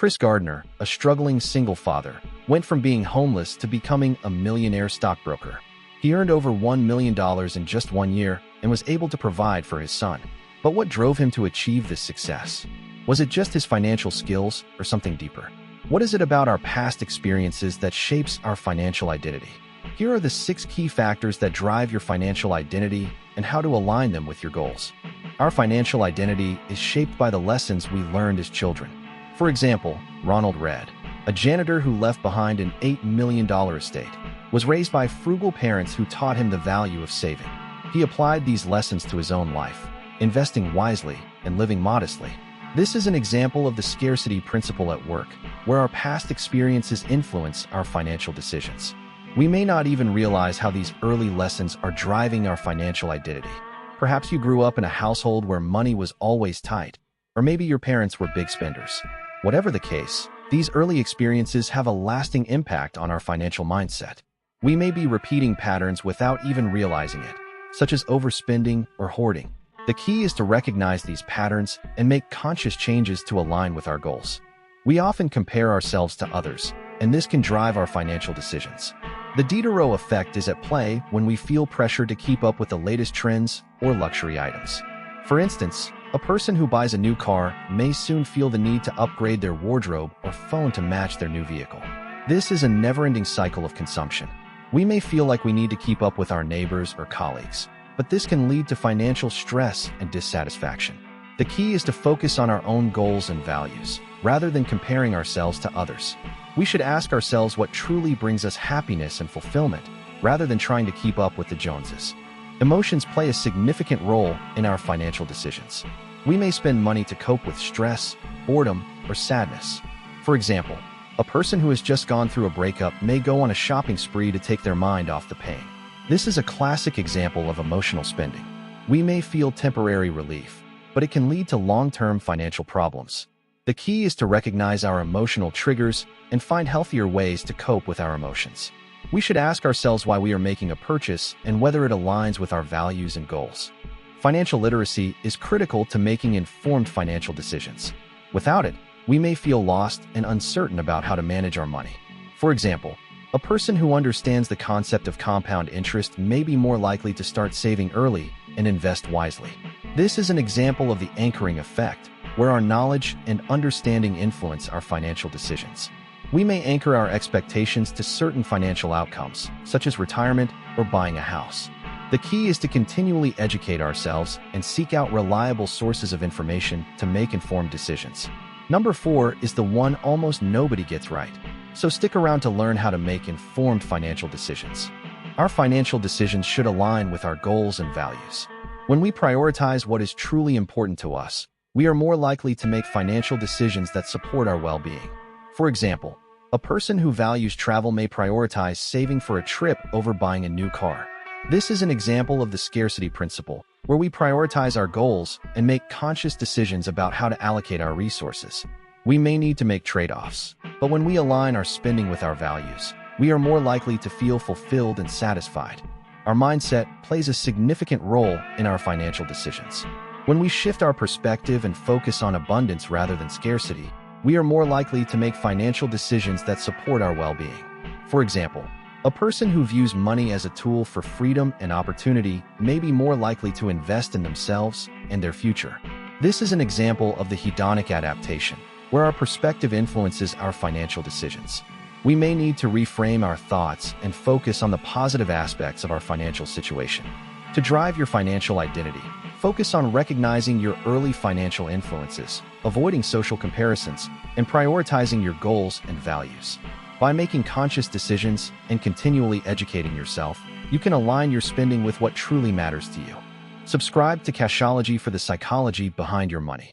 Chris Gardner, a struggling single father, went from being homeless to becoming a millionaire stockbroker. He earned over $1 million in just 1 year and was able to provide for his son. But what drove him to achieve this success? Was it just his financial skills or something deeper? What is it about our past experiences that shapes our financial identity? Here are the 6 key factors that drive your financial identity and how to align them with your goals. Our financial identity is shaped by the lessons we learned as children. For example, Ronald Redd, a janitor who left behind an $8 million estate, was raised by frugal parents who taught him the value of saving. He applied these lessons to his own life, investing wisely and living modestly. This is an example of the scarcity principle at work, where our past experiences influence our financial decisions. We may not even realize how these early lessons are driving our financial identity. Perhaps you grew up in a household where money was always tight, or maybe your parents were big spenders. Whatever the case, these early experiences have a lasting impact on our financial mindset. We may be repeating patterns without even realizing it, such as overspending or hoarding. The key is to recognize these patterns and make conscious changes to align with our goals. We often compare ourselves to others, and this can drive our financial decisions. The Diderot effect is at play when we feel pressure to keep up with the latest trends or luxury items. For instance, a person who buys a new car may soon feel the need to upgrade their wardrobe or phone to match their new vehicle. This is a never-ending cycle of consumption. We may feel like we need to keep up with our neighbors or colleagues, but this can lead to financial stress and dissatisfaction. The key is to focus on our own goals and values, rather than comparing ourselves to others. We should ask ourselves what truly brings us happiness and fulfillment, rather than trying to keep up with the Joneses. Emotions play a significant role in our financial decisions. We may spend money to cope with stress, boredom, or sadness. For example, a person who has just gone through a breakup may go on a shopping spree to take their mind off the pain. This is a classic example of emotional spending. We may feel temporary relief, but it can lead to long-term financial problems. The key is to recognize our emotional triggers and find healthier ways to cope with our emotions. We should ask ourselves why we are making a purchase and whether it aligns with our values and goals. Financial literacy is critical to making informed financial decisions. Without it, we may feel lost and uncertain about how to manage our money. For example, a person who understands the concept of compound interest may be more likely to start saving early and invest wisely. This is an example of the anchoring effect, where our knowledge and understanding influence our financial decisions. We may anchor our expectations to certain financial outcomes, such as retirement or buying a house. The key is to continually educate ourselves and seek out reliable sources of information to make informed decisions. Number 4 is the one almost nobody gets right. So stick around to learn how to make informed financial decisions. Our financial decisions should align with our goals and values. When we prioritize what is truly important to us, we are more likely to make financial decisions that support our well-being. For example, a person who values travel may prioritize saving for a trip over buying a new car. This is an example of the scarcity principle, where we prioritize our goals and make conscious decisions about how to allocate our resources. We may need to make trade-offs, but when we align our spending with our values, we are more likely to feel fulfilled and satisfied. Our mindset plays a significant role in our financial decisions. When we shift our perspective and focus on abundance rather than scarcity, we are more likely to make financial decisions that support our well-being. For example, a person who views money as a tool for freedom and opportunity may be more likely to invest in themselves and their future. This is an example of the hedonic adaptation, where our perspective influences our financial decisions. We may need to reframe our thoughts and focus on the positive aspects of our financial situation. To drive your financial identity, focus on recognizing your early financial influences, avoiding social comparisons, and prioritizing your goals and values. By making conscious decisions and continually educating yourself, you can align your spending with what truly matters to you. Subscribe to Cashology for the psychology behind your money.